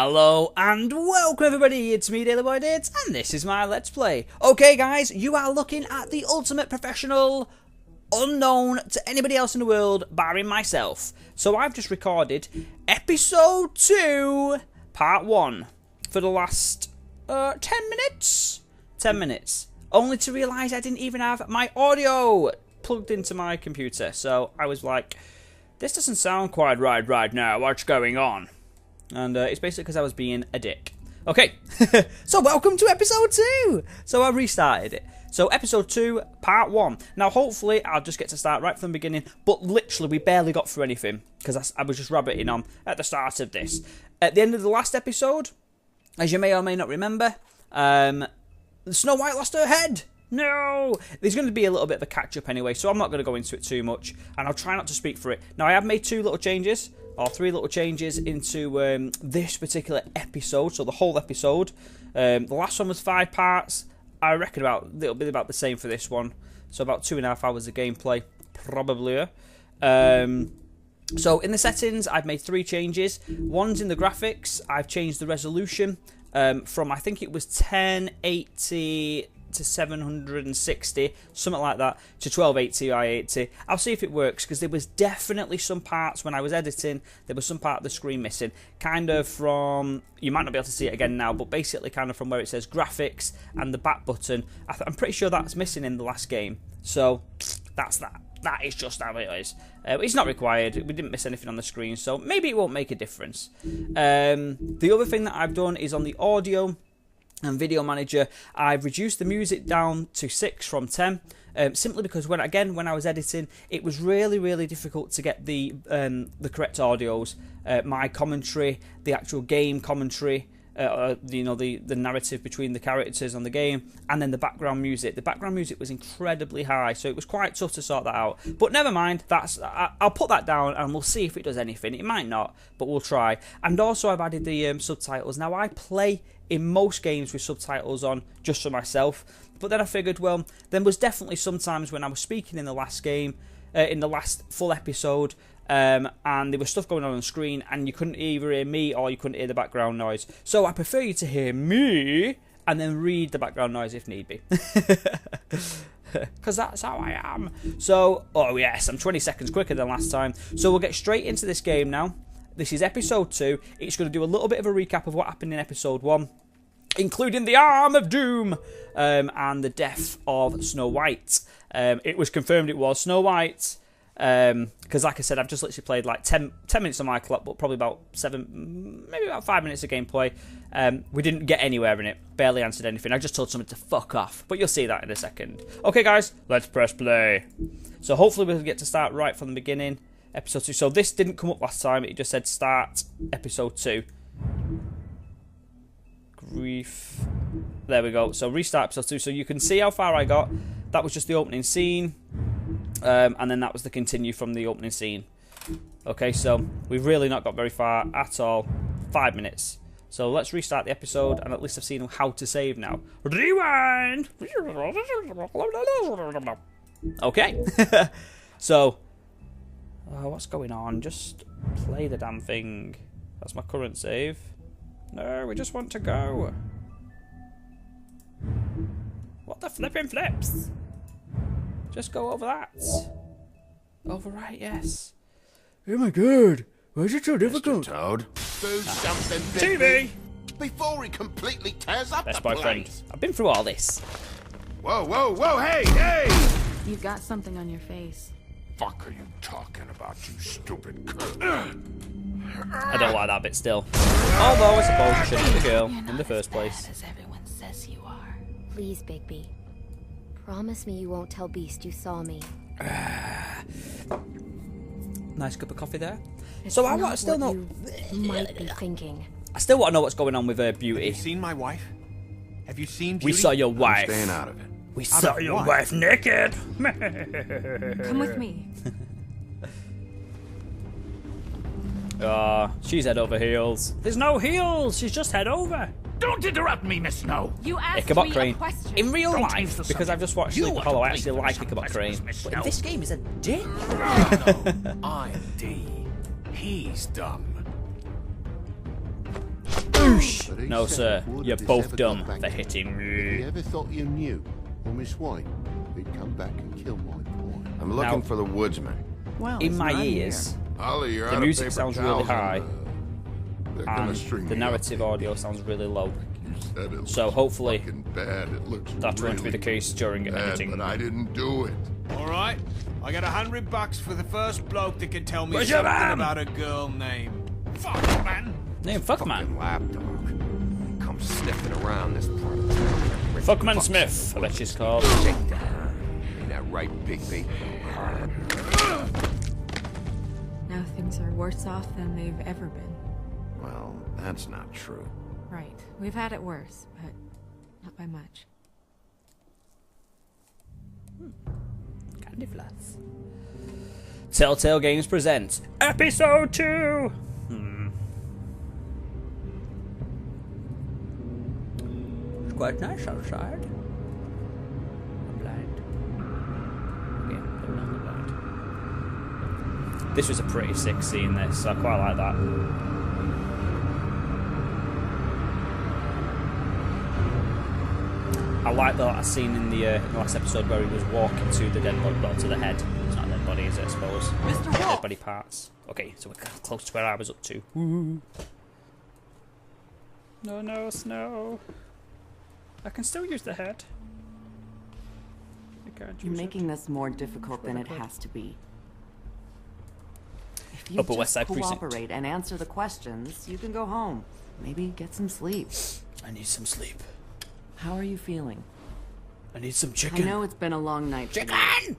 Hello and welcome everybody, it's me DaleyBoyDidds and this is my Let's Play. Okay guys, you are looking at the ultimate professional, unknown to anybody else in the world, barring myself. So I've just recorded episode 2, part 1, for the last 10 minutes? 10 minutes. Only to realise I didn't even have my audio plugged into my computer. So I was like, this doesn't sound quite right now, what's going on? And it's basically because I was being a dick. Okay, so welcome to episode 2. So I restarted it. So episode 2, part 1. Now hopefully I'll just get to start right from the beginning, but literally we barely got through anything because I was just rabbiting on at the start of this. At the end of the last episode, as you may or may not remember, Snow White lost her head. No! There's going to be a little bit of a catch-up anyway, so I'm not going to go into it too much, and I'll try not to speak for it. Now, I have made 3 little changes into this particular episode, so the whole episode. The last one was 5 parts. I reckon it'll be about the same for this one. So about 2.5 hours of gameplay, probably. So in the settings, I've made 3 changes. One's in the graphics. I've changed the resolution from, I think it was 1080... to 760, something like that, to 1280 by 80. I'll see if it works, because there was definitely some parts when I was editing, there was some part of the screen missing, kind of from, you might not be able to see it again now, but basically kind of from where it says graphics and the back button. I'm pretty sure that's missing in the last game, so that's that. That is just how it is. It's not required. We didn't miss anything on the screen, so maybe it won't make a difference. The other thing that I've done is on the audio and video manager, I've reduced the music down to 6 from 10, simply because when I was editing, it was really difficult to get the correct audios, my commentary, the actual game commentary, the narrative between the characters on the game, and then the background music. The background music was incredibly high, so it was quite tough to sort that out. But never mind, I'll put that down and we'll see if it does anything. It might not, but we'll try. And also I've added the subtitles. Now I play in most games with subtitles on just for myself, but then I figured, well, there was definitely some times when I was speaking in the last game, in the last full episode, and there was stuff going on the screen and you couldn't either hear me or you couldn't hear the background noise. So I prefer you to hear me and then read the background noise if need be. Because that's how I am. So, oh yes, I'm 20 seconds quicker than last time. So we'll get straight into this game now. This is episode 2. It's going to do a little bit of a recap of what happened in episode 1, including the Arm of Doom and the death of Snow White. It was confirmed it was Snow White. Because like I said, I've just literally played like 10 minutes on my clock, but probably about 5 minutes of gameplay. We didn't get anywhere in it, barely answered anything. I just told someone to fuck off, but you'll see that in a second. Okay guys, let's press play. So hopefully we'll get to start right from the beginning, episode 2. So this didn't come up last time, it just said start episode 2. Grief. There we go, so restart episode 2, so you can see how far I got. That was just the opening scene. And then that was the continue from the opening scene. Okay, so we've really not got very far at all. 5 minutes. So let's restart the episode, and at least I've seen how to save now. Rewind! Okay. So, what's going on? Just play the damn thing. That's my current save. No, we just want to go. What the flipping flips? Just go over that. Over right, yes. Oh my god. Why is it so difficult? Mr. Toad, do something, TV! Before he completely tears up Best the boyfriend. place. I've been through all this. Whoa, hey! You've got something on your face. Fuck are you talking about, you stupid I don't like that bit still. Although I suppose you shouldn't be the girl in the first place. As everyone says you are. Please, Bigby. Promise me you won't tell Beast you saw me. Nice cup of coffee there. It's So I want not to still what know. you might be thinking. I still want to know what's going on with her Have beauty. you seen my wife? Have you seen Beauty? We saw your I'm wife. staying out of it. We Out saw of your what? wife naked. Come with me. She's head over heels. There's no heels. She's just head over. Don't interrupt me, Miss Snow. You asked Ichabod me Crane. a question. In real Don't change life, the because I've just watched You Sleepy are Hollow, I to actually blame like for Ichabod some Crane. pleasantries, Miss But in Snow. this game, he's a dick. I'm D. He's dumb. Boosh! But he No, said sir. if Wood You're had both ever dumb got back for to hitting him, me. If you ever thought you knew, or Miss White, he'd come back and kill my boy. I'm looking Now- for the woodsman. Well, In he's my not ears, Ollie, you're the out music of paper sounds really towels high, they're gonna and string the me up. narrative audio sounds really low. You said it So looks hopefully fucking bad. It looks That's going to be the really case during bad, editing. but I didn't do it. All right, I got $100 for the first bloke that can tell me Where's your something man? about a girl named. Fuck, man. Name Fuckman. Lapdog. Come sniffing around this part of town. Fuckman Smith, I bet she's called. Shake down. Ain't that right, Bigby? Now things are worse off than they've ever been. Well, that's not true. Right. We've had it worse, but not by much. Candy flats. Telltale Games presents Episode 2! It's quite nice outside. I'm blind. Okay, put it on the blind. This was a pretty sick scene, this. I quite like that. I like that scene in the last episode where he was walking to the dead body, well, to the head. It's not a dead body, is it, I suppose? Mr. Dead Wolf! body parts. Okay, so we're close to where I was up to. Woo. No, Snow. I can still use the head. I can't You're use making this more difficult than it has to be. If you Upper West just Side Precinct. cooperate and answer the questions, you can go home. Maybe get some sleep. I need some sleep. How are you feeling? I need some I chicken. know it's been a long night for Chicken! you.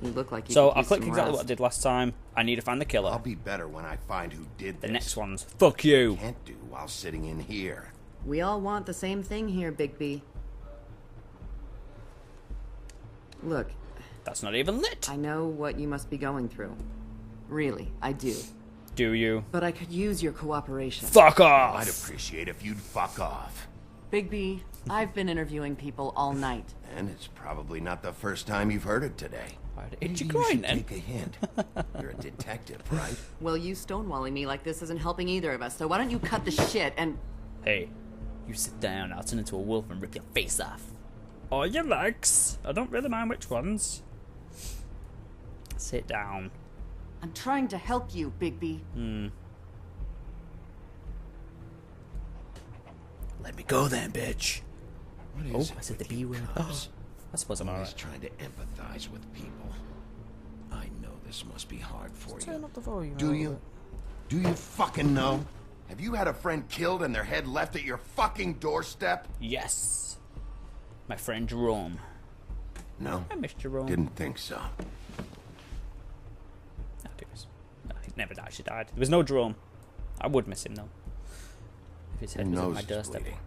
You look like you So could I'll use click some exactly rest. what I did last time. I need to find the killer. I'll be better when I find who did The this. next one's fuck you. Can't do while sitting in here. We all want the same thing here, Bigby. Look, That's not even lit. I know what you must be going through. Really, I do. Do you? But I could use your cooperation. Fuck off! I'd appreciate if you'd fuck off. Bigby, I've been interviewing people all night. And it's probably not the first time you've heard it today. Itchy Maybe you groin should then. take a hint. You're a detective, right? Well, you stonewalling me like this isn't helping either of us, so why don't you cut the shit and... Hey, you sit down. I'll turn into a wolf and rip your face off. Or your legs. I don't really mind which ones. Sit down. I'm trying to help you, Bigby. Let me go then, bitch. What Oh, is it I said the with B you word. cops? I suppose I'm Always alright. trying to empathize with people. I know this must be hard for Turn you. up the volume. Do you? Do you fucking know? Have you had a friend killed and their head left at your fucking doorstep? Yes. My friend Jerome. No. I miss Jerome. Didn't think so. No, he never actually died. There was no Jerome. I would miss him though. If his Your head was at nose my is doorstep, bleeding.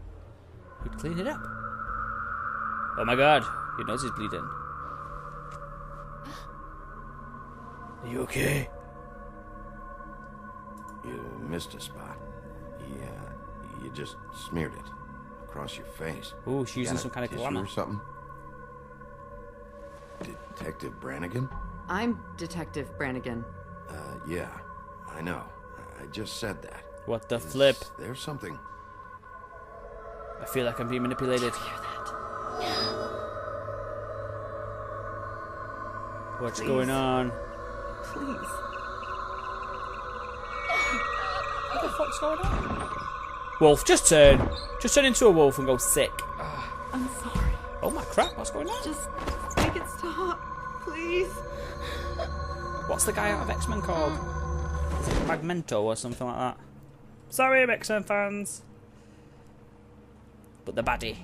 he'd clean it up. Oh my god, your nose is bleeding. Are you okay? You missed a spot. Yeah, you just smeared it across your face. Ooh, she's using Got a some kind of tissue glamour. or something. Detective Brannigan? I'm Detective Brannigan. Yeah, I know. I just said that. What the Is flip? There's something. I feel like I'm being manipulated. What's Please. going on? Please. What the fuck's going on? Wolf, just turn. Just turn into a wolf and go sick. I'm sorry. Oh my crap, what's going on? Just make it stop. Please. What's the guy out of X-Men called? Is it Magneto or something like that? Sorry, X-Men fans. But the baddie.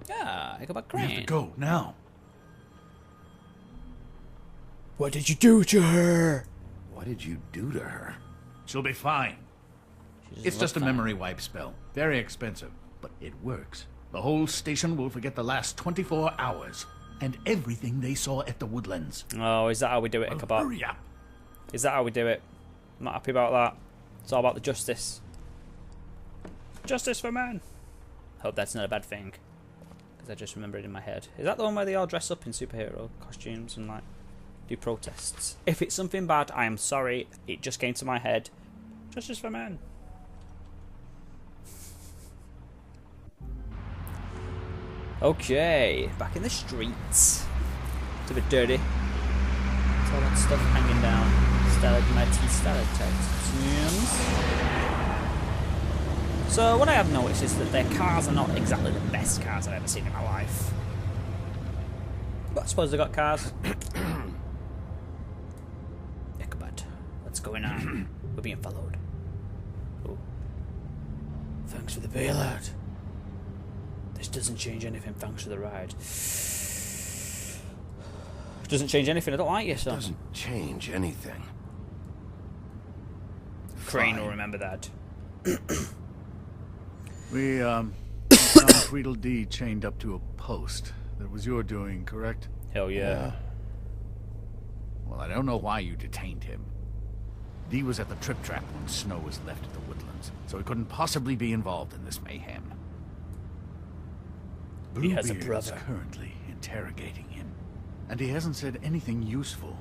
Yeah, I go back We have to Crane. go now. What did you do to her? What did you do to her? She'll be fine. She doesn't It's look just a fine. memory wipe spell. Very expensive, but it works. The whole station will forget the last 24 hours and everything they saw at the Woodlands. Oh, is that how we do it, Well, Ichabod? hurry up. Is that how we do it? I'm not happy about that. It's all about the justice. Justice for men. Hope that's not a bad thing. Because I just remember it in my head. Is that the one where they all dress up in superhero costumes and like do protests? If it's something bad, I am sorry. It just came to my head. Justice for men. Okay, back in the streets. It's a bit dirty. It's all that stuff hanging down. Stalagmites and stalactites. So what I have noticed is that their cars are not exactly the best cars I've ever seen in my life. But I suppose they got cars. Ichabod, what's going on? We're being followed. Oh. Thanks for the bailout. This doesn't change anything, thanks for the ride. Doesn't change anything, I don't like you, son. Doesn't change anything. Crane will remember that. We, found Tweedledee chained up to a post. That was your doing, correct? Hell yeah. Well, I don't know why you detained him. Dee was at the trip trap when Snow was left at the Woodlands, so he couldn't possibly be involved in this mayhem. He has a Bluebeard is brother. currently interrogating him, and he hasn't said anything useful.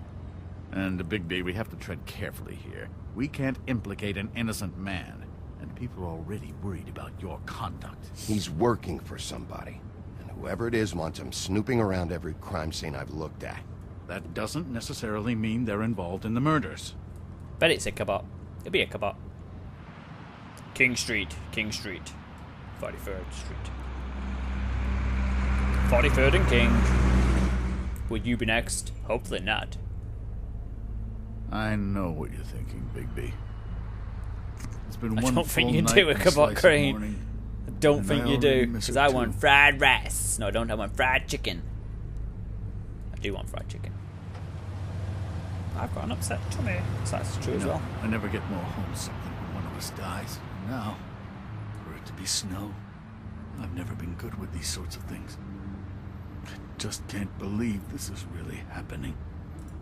And, Bigby, we have to tread carefully here. We can't implicate an innocent man, and people are already worried about your conduct. He's working for somebody, and whoever it is wants him snooping around every crime scene I've looked at. That doesn't necessarily mean they're involved in the murders. Bet it's Ichabod. It'll be Ichabod. King Street, 43rd Street. 43rd and King. Would you be next? Hopefully not. I know what you're thinking, Bigby. It's been I one don't think full you night do, and Ichabod slice of Crane. morning, I don't and think I you already do. miss Because her I too. want fried rice. No, I don't. I want fried chicken. I do want fried chicken. I've got an upset tummy. So that's true as No, well. I never get more homesick than when one of us dies. And now, for it to be Snow, I've never been good with these sorts of things. I just can't believe this is really happening.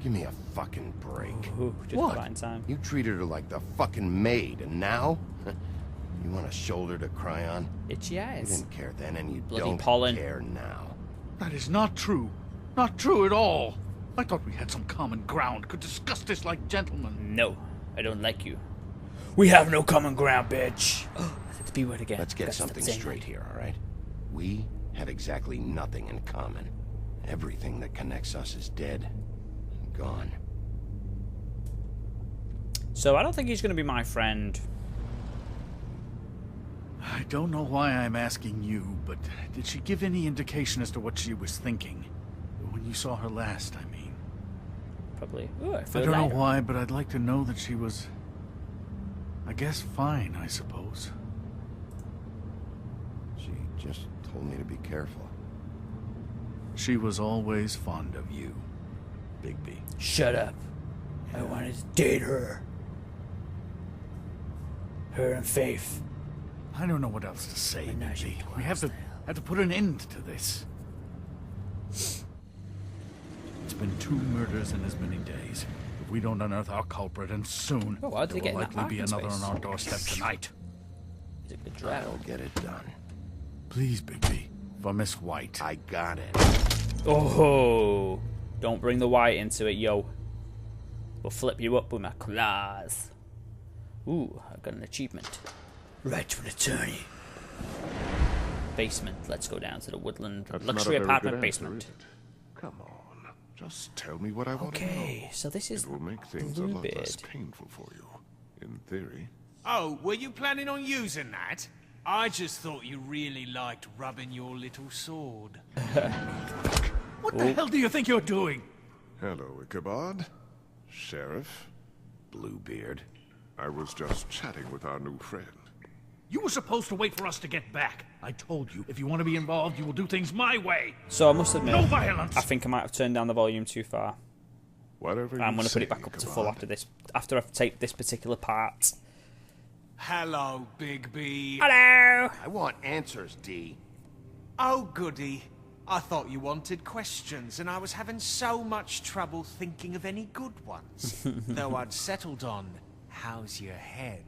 Give me a fucking break. Ooh, just What? right in time. You treated her like the fucking maid, and now? You want a shoulder to cry on? Itchy You eyes. didn't care then, and you Bloody don't pollen. care now. That is not true. Not true at all. I thought we had some common ground, could discuss this like gentlemen. No, I don't like you. We have no common ground, bitch. That's the B word again. Let's get Gotta stop something saying straight that. here, all right? We have exactly nothing in common. Everything that connects us is dead and gone. So I don't think he's going to be my friend. I don't know why I'm asking you, but did she give any indication as to what she was thinking? When you saw her last, I mean. Probably. Ooh, I I feel don't know lighter. why, but I'd like to know that she was... I guess fine, I suppose. She just told me to be careful. She was always fond of you, Bigby. Shut up. I wanted to date her. Her and Faith. I don't know what else to say, And now she Bigby. We dwells have to put an end to this. It's been 2 murders in as many days. If we don't unearth our culprit, and soon, Oh, why did there they get will in that likely be parking another space? on our doorstep tonight. Is it good I'll drive? get it done. Please, Bigby, for Miss White. I got it. Oh, don't bring the white into it, yo. We'll flip you up with my claws. Ooh, I got an achievement. Right to an attorney. Basement. Let's go down to the Woodland That's luxury not a very apartment good answer, basement. is it? Come on, just tell me what I want to Okay, know. so this is It will make things a lot less Bluebeard. painful for you, in theory. Oh, were you planning on using that? I just thought you really liked rubbing your little sword. What the hell do you think you're doing? Hello, Ichabod. Sheriff. Bluebeard. I was just chatting with our new friend. You were supposed to wait for us to get back. I told you, if you want to be involved, you will do things my way. So I must admit, No violence. I think I might have turned down the volume too far. Whatever I'm you going to put say, it back up to Ichabod. full after this. After I've taped this particular part. Hello, Bigby. Hello. I want answers, D. Oh, goody. I thought you wanted questions, and I was having so much trouble thinking of any good ones. Though I'd settled on, how's your head?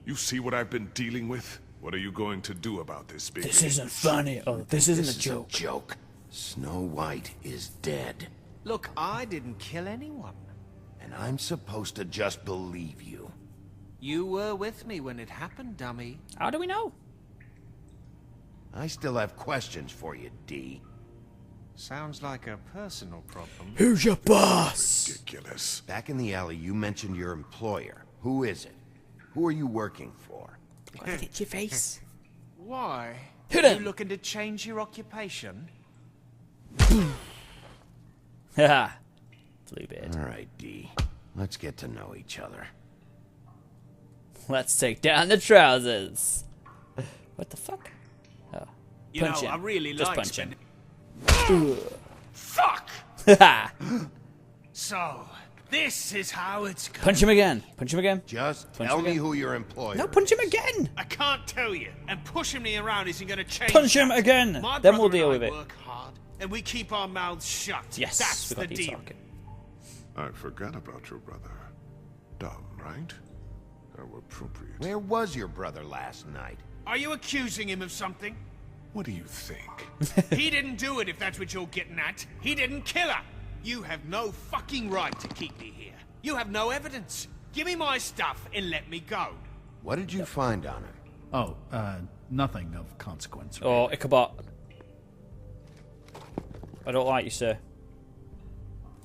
You see what I've been dealing with? What are you going to do about this, Bigby? This isn't funny. Oh, this isn't This a is joke. a joke. Snow White is dead. Look, I didn't kill anyone. And I'm supposed to just believe you. You were with me when it happened, dummy. How do we know? I still have questions for you, D. Sounds like a personal problem. Who's your boss? Ridiculous. Back in the alley, you mentioned your employer. Who is it? Who are you working for? What did hit your face? Why? Hit You him. looking to change your occupation? Haha. Bluebeard. All right, D. Let's get to know each other. Let's take down the trousers. What the fuck? Oh. You Punch know, him. I really Just like punch him. Fuck! Haha. So, this is how it's going. Punch him again. Punch him again. Just Punch tell him me again. who your employer No, punch him is. again. I can't tell you, and pushing me around isn't going to change. Punch him that. again. My Then we'll brother deal and with I it. work hard, and we keep our mouths shut. Yes, That's we the got you deal. talking. I forgot about your brother. Dumb, right? How appropriate. Where was your brother last night? Are you accusing him of something? What do you think? He didn't do it, if that's what you're getting at. He didn't kill her. You have no fucking right to keep me here. You have no evidence. Give me my stuff and let me go. What did you find on him? Oh, nothing of consequence. Oh, Ichabod. I don't like you, sir.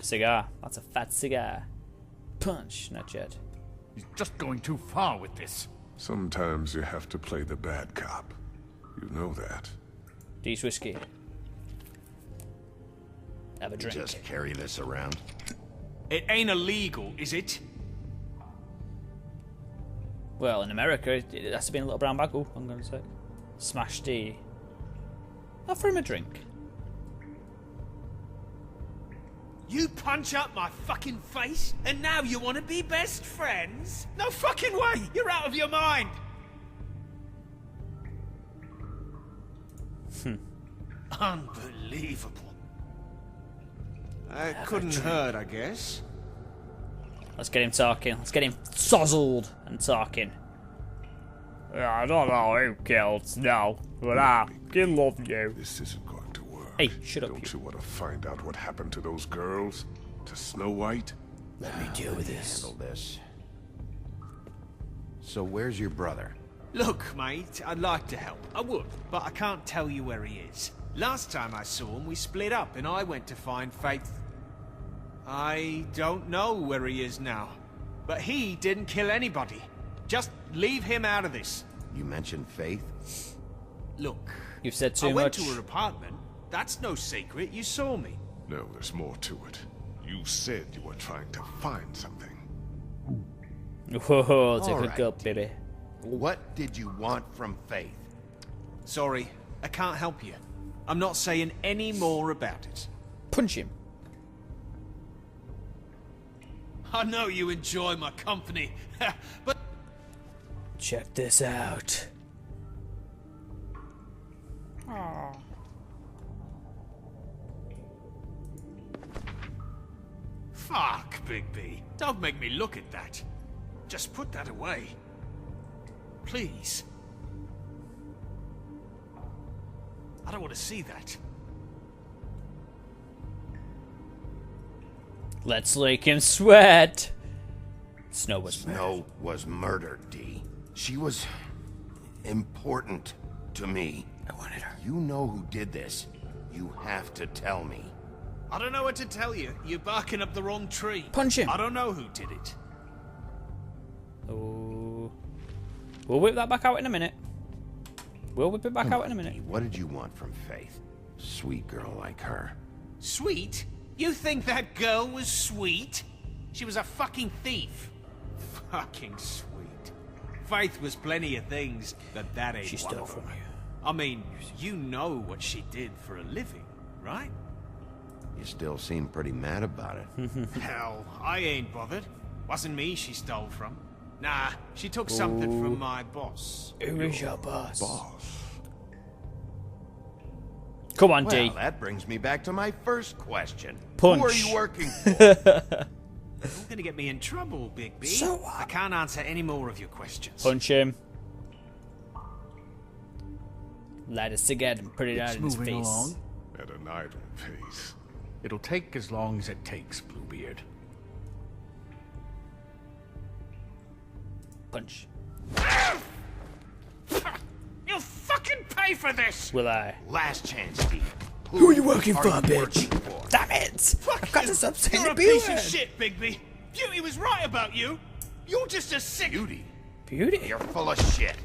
Cigar. That's a fat cigar. Punch. Not yet. He's just going too far with this. Sometimes you have to play the bad cop. You know that. D's whiskey. Have a drink. Just carry this around. It ain't illegal, is it? Well, in America, it has to be in a little brown bag. Oh, I'm going to say. Smash D. Offer him a drink. You punch up my fucking face, and now you want to be best friends? No fucking way! You're out of your mind! Unbelievable. It couldn't hurt, I guess. Let's get him talking. Let's get him sozzled and talking. I don't know who killed Snow, but I can love you. This isn't going to work. Hey, shut up, Don't you want to find out what happened to those girls? To Snow White? Let me deal with this. Handle this. So where's your brother? Look, mate, I'd like to help. I would, but I can't tell you where he is. Last time I saw him, we split up and I went to find Faith. I don't know where he is now. But he didn't kill anybody. Just leave him out of this. You mentioned Faith? Look, You've said too I went much. to her apartment. That's no secret. You saw me. No, there's more to it. You said you were trying to find something. Whoa, it's a All good right. girl, baby. What did you want from Faith? Sorry, I can't help you. I'm not saying any more about it. Punch him. I know you enjoy my company, but Check this out. fuck, Bigby. Don't make me look at that. Just put that away. Please. I don't want to see that. Let's make him sweat. Snow was murdered. Snow was murdered, D. She was important to me. I wanted her. You know who did this. You have to tell me. I don't know what to tell you. You're barking up the wrong tree. Punch him. I don't know who did it. Oh. We'll whip that back out in a minute. We'll whip it back out in a minute. What did you want from Faith? Sweet girl like her. Sweet? You think that girl was sweet? She was a fucking thief. Fucking sweet. Faith was plenty of things, but that ain't She one stole of from them. you. I mean, you know what she did for a living, right? You still seem pretty mad about it. Hell, I ain't bothered. Wasn't me she stole from. Nah, she took something from my boss. Who is your boss? Boss. Come on, D. Well, that brings me back to my first question. Punch. Who are you working for? You're gonna get me in trouble, Bigby. So what? I can't answer any more of your questions. Punch him. Light a cigarette and put it out It's in his moving face. along. At an idle pace. It'll take as long as it takes, Bluebeard. Punch. You'll fucking pay for this! Will I? Last chance, Steve. Who are you working for, you bitch? working for? Damn it! I've got to stop saying You're the a B piece word. of shit, Bigby. Beauty was right about you. You're just a sick... Beauty, Beauty. you're full of shit.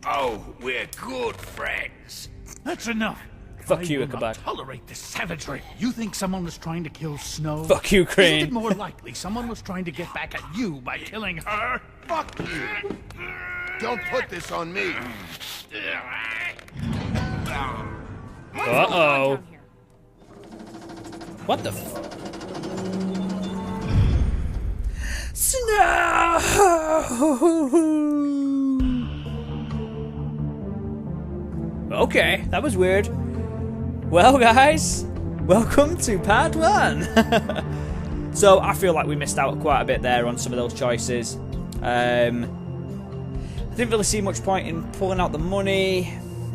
Oh, we're good friends. That's enough. Fuck I you, will not Ichabod. tolerate this savagery. You think someone was trying to kill Snow? Fuck you, Crane. Isn't it more likely someone was trying to get back at you by killing her? Fuck you. Don't put this on me. Uh-oh. What the f... Snow! Okay, that was weird. Well, guys, welcome to part 1. So, I feel like we missed out quite a bit there on some of those choices. I didn't really see much point in pulling out the money.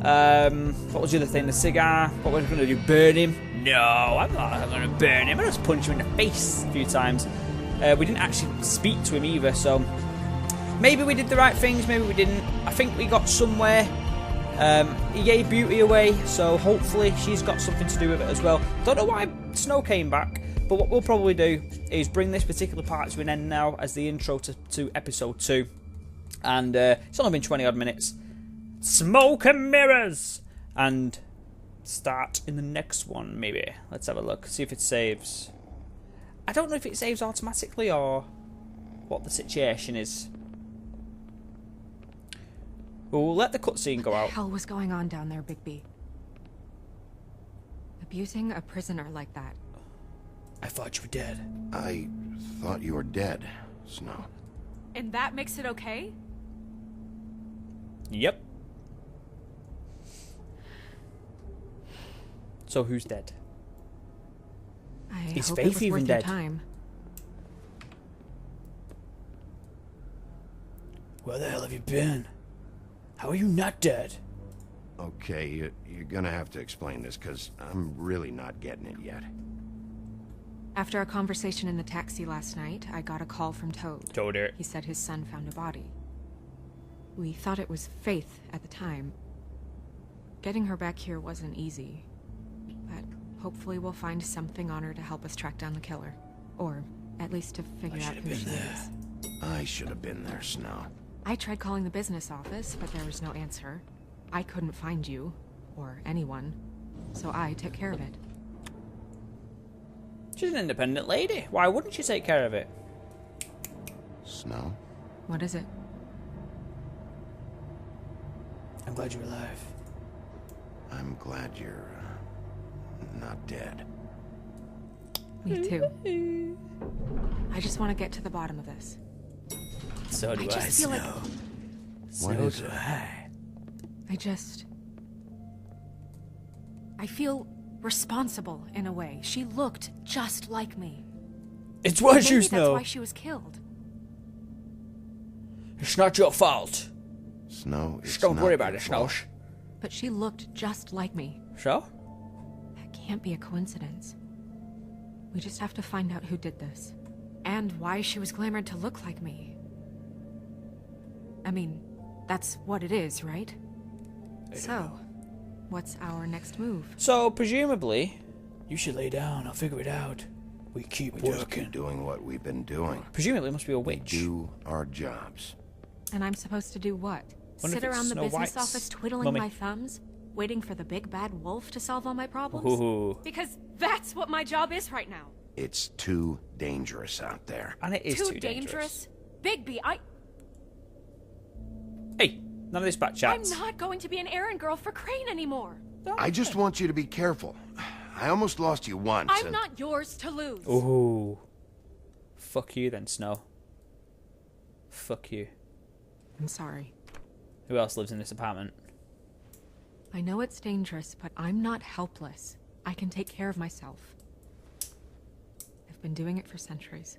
What was the other thing? The cigar. What was I going to do? Burn him? No, I'm not going to burn him. I just punch him in the face a few times. We didn't actually speak to him either, so maybe we did the right things, maybe we didn't. I think we got somewhere. He gave Beauty away, so hopefully she's got something to do with it as well. Don't know why Snow came back, but what we'll probably do is bring this particular part to an end now as the intro to episode 2. And it's only been 20 odd minutes. Smoke and mirrors! And start in the next one, maybe. Let's have a look, see if it saves. I don't know if it saves automatically or what the situation is. We'll let the cutscene go out. What the hell was going on down there, Bigby? Abusing a prisoner like that. I thought you were dead. I thought you were dead, Snow. And that makes it okay? Yep. So who's dead? I Is hope Faith it was even worth your dead? time. Where the hell have you been? How are you not dead? Okay, you're gonna have to explain this, because I'm really not getting it yet. After our conversation in the taxi last night, I got a call from Toad. Told her. He said his son found a body. We thought it was Faith at the time. Getting her back here wasn't easy. But hopefully we'll find something on her to help us track down the killer. Or at least to figure out who she is. I should have been there, Snow. I tried calling the business office, but there was no answer. I couldn't find you, or anyone, so I took care of it. She's an independent lady. Why wouldn't she take care of it? Snow? What is it? I'm glad you're alive. I'm glad you're not dead. Me too. I just want to get to the bottom of this. So do I, just feel like- So What is do it? I. I feel responsible in a way. She looked just like me. It's what Maybe you that's know. why she was killed. It's not your fault. Snow, it's Don't not worry about your it, Snow. fault. But she looked just like me. So? That can't be a coincidence. We just have to find out who did this. And why she was glamored to look like me. I mean, that's what it is, right? So, what's our next move? So, presumably, you should lay down. I'll figure it out. We keep We just working. keep doing what we've been doing. Presumably, it must be a We witch. do our jobs. And I'm supposed to do what? Wonder Sit if it's around the Snow business White's office twiddling mummy. my thumbs? Waiting for the big bad wolf to solve all my problems? Ooh. Because that's what my job is right now. It's too dangerous out there. And it is Too too dangerous. Bigby, Hey, none of this back I'm chats. not going to be an errand girl for Crane anymore. I just want you to be careful. I almost lost you once. I'm and not yours to lose. Ooh. Fuck you then, Snow. Fuck you. I'm sorry. Who else lives in this apartment? I know it's dangerous, but I'm not helpless. I can take care of myself. I've been doing it for centuries.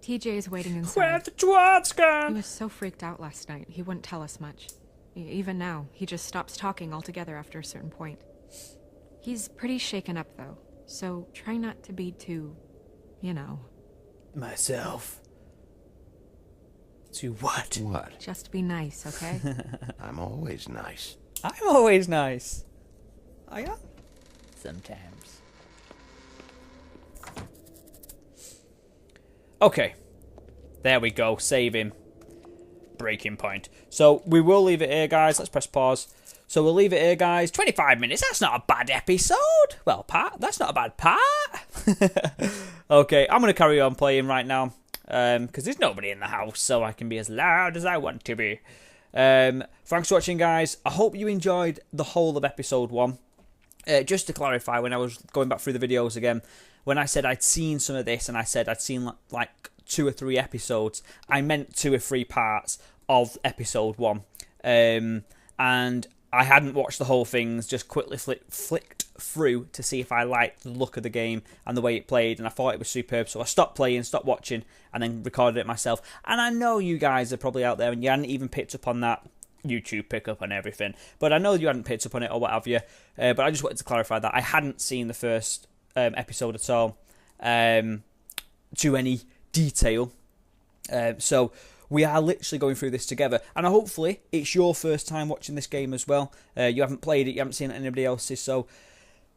TJ is waiting inside. Where's the twats He gone? was so freaked out last night, he wouldn't tell us much. Even now, he just stops talking altogether after a certain point. He's pretty shaken up, though, so try not to be too, you know. Myself. To what? What? Just be nice, okay? I'm always nice. I'm always nice. I am. Sometimes. Okay. There we go. Saving. Breaking point. So we will leave it here, guys. Let's press pause. So we'll leave it here, guys. 25 minutes. That's not a bad episode. Well, part. That's not a bad part. Okay, I'm going to carry on playing right now. Because there's nobody in the house, so I can be as loud as I want to be. Thanks for watching, guys. I hope you enjoyed the whole of episode 1. Just to clarify, when I was going back through the videos again, when I said I'd seen some of this and I said I'd seen like 2 or 3 episodes, I meant 2 or 3 parts of episode 1. And I hadn't watched the whole things, just quickly flicked through to see if I liked the look of the game and the way it played, and I thought it was superb, so I stopped playing, stopped watching, and then recorded it myself. And I know you guys are probably out there and you hadn't even picked up on that YouTube pickup and everything, but I know you hadn't picked up on it or what have you, but I just wanted to clarify that I hadn't seen the first episode at all to any detail, so we are literally going through this together, and hopefully it's your first time watching this game as well. You haven't played it, you haven't seen it anybody else's, so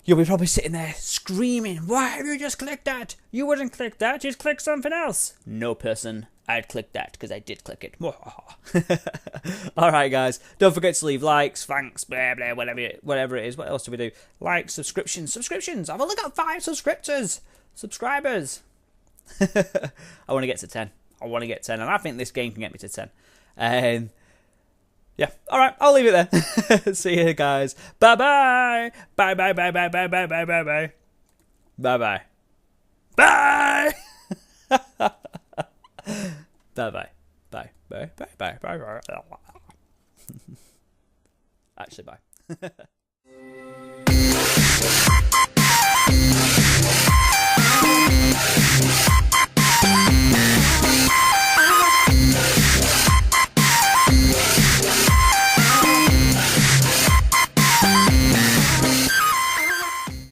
you'll be probably sitting there screaming, why have you just clicked that? You wouldn't click that, you'd click something else. No, person, I'd click that because I did click it. Alright, guys, don't forget to leave likes, thanks, blah blah, whatever it is. What else do we do? Likes, subscriptions. I've only got 5 subscribers. I want to get to 10. And I think this game can get me to 10. Yeah, alright, I'll leave it there. See you guys. Bye-bye. Bye-bye. Bye-bye. Bye-bye. Bye! Bye-bye. Bye. Bye. Bye. Bye. Bye. Actually, bye.